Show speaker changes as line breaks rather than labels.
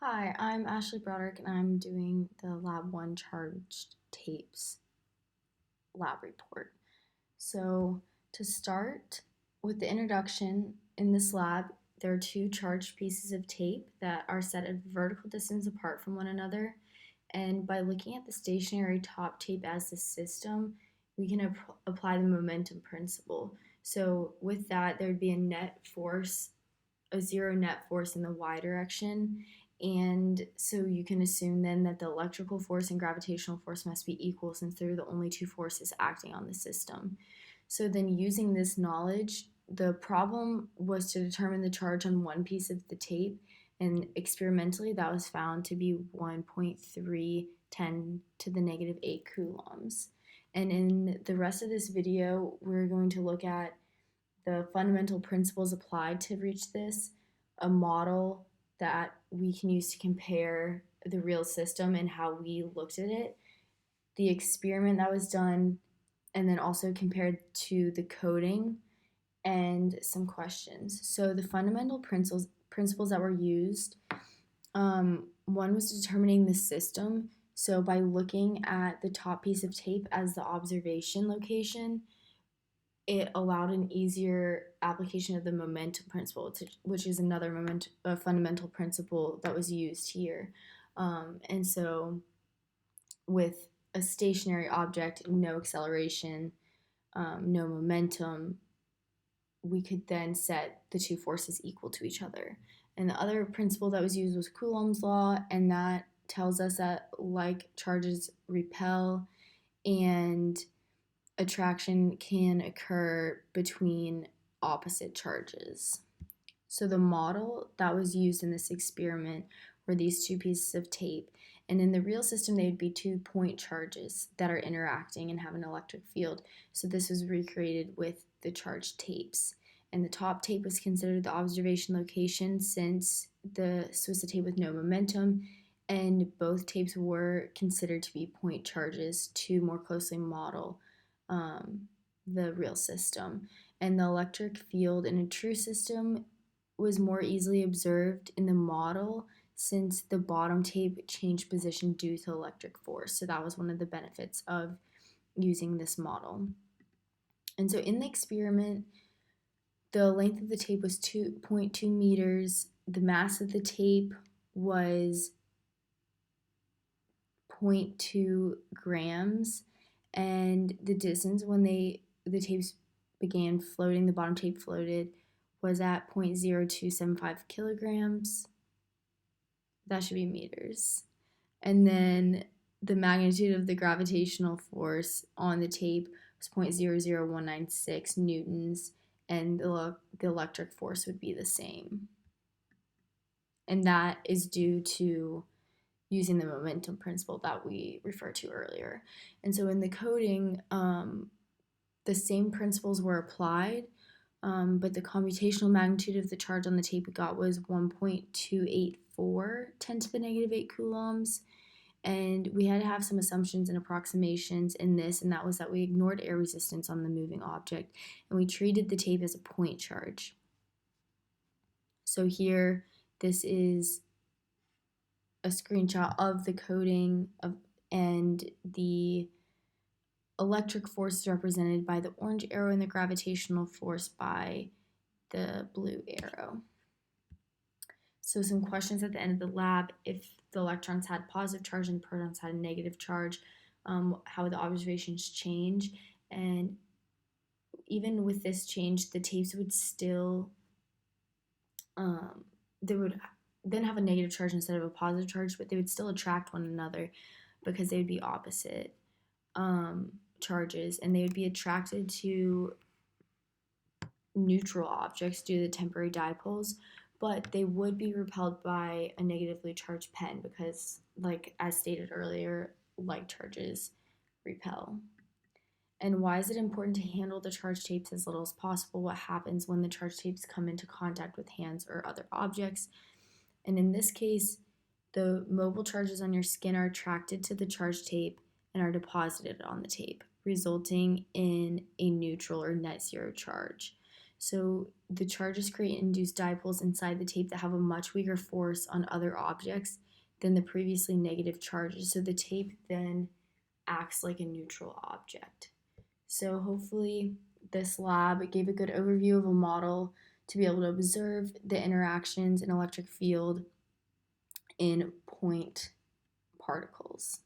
Hi, I'm Ashley Broderick and I'm doing the Lab 1 charged tapes lab report. So, to start with the introduction, in this lab, there are two charged pieces of tape that are set at vertical distance apart from one another. And by looking at the stationary top tape as the system, we can apply the momentum principle. So, with that, there would be a zero net force in the y direction. And so you can assume then that the electrical force and gravitational force must be equal since they're the only two forces acting on the system. So then using this knowledge, the problem was to determine the charge on one piece of the tape, and experimentally that was found to be 1.310 to the negative 8 coulombs. And in the rest of this video, we're going to look at the fundamental principles applied to reach this, a model that we can use to compare the real system and how we looked at it, the experiment that was done, and then also compared to the coding and some questions. So the fundamental principles that were used, one was determining the system. So by looking at the top piece of tape as the observation location, it allowed an easier application of the momentum principle, which is another fundamental principle that was used here. And so, with a stationary object, no acceleration, no momentum, we could then set the two forces equal to each other. And the other principle that was used was Coulomb's law, and that tells us that like charges repel and attraction can occur between opposite charges. So the model that was used in this experiment were these two pieces of tape. And in the real system, they would be 2-point charges that are interacting and have an electric field. So this was recreated with the charged tapes. And the top tape was considered the observation location since this was a tape with no momentum, and both tapes were considered to be point charges to more closely model the real system. And the electric field in a true system was more easily observed in the model since the bottom tape changed position due to electric force. So that was one of the benefits of using this model. And so in the experiment, the length of the tape was 2.2 meters. The mass of the tape was 0.2 grams, and the distance when the tapes began floating, the bottom tape floated, was at 0.0275 kilograms. That should be meters. And then the magnitude of the gravitational force on the tape was 0.00196 newtons, and the electric force would be the same. And that is due to using the momentum principle that we referred to earlier. And so in the coding, the same principles were applied, but the computational magnitude of the charge on the tape we got was 1.284 10 to the negative 8 coulombs. And we had to have some assumptions and approximations in this, and that was that we ignored air resistance on the moving object, and we treated the tape as a point charge. So here, this is a screenshot of the coding and the electric force is represented by the orange arrow and the gravitational force by the blue arrow. So some questions at the end of the lab: if the electrons had positive charge and the protons had a negative charge, how would the observations change? And even with this change, the tapes would still, they would then have a negative charge instead of a positive charge, but they would still attract one another because they would be opposite charges, and they would be attracted to neutral objects due to the temporary dipoles, but they would be repelled by a negatively charged pen because, like as stated earlier, like charges repel. And why is it important to handle the charged tapes as little as possible? What happens when the charged tapes come into contact with hands or other objects? And in this case, the mobile charges on your skin are attracted to the charged tape and are deposited on the tape, resulting in a neutral or net zero charge. So the charges create induced dipoles inside the tape that have a much weaker force on other objects than the previously negative charges. So the tape then acts like a neutral object. So hopefully this lab gave a good overview of a model to be able to observe the interactions in electric field in point particles.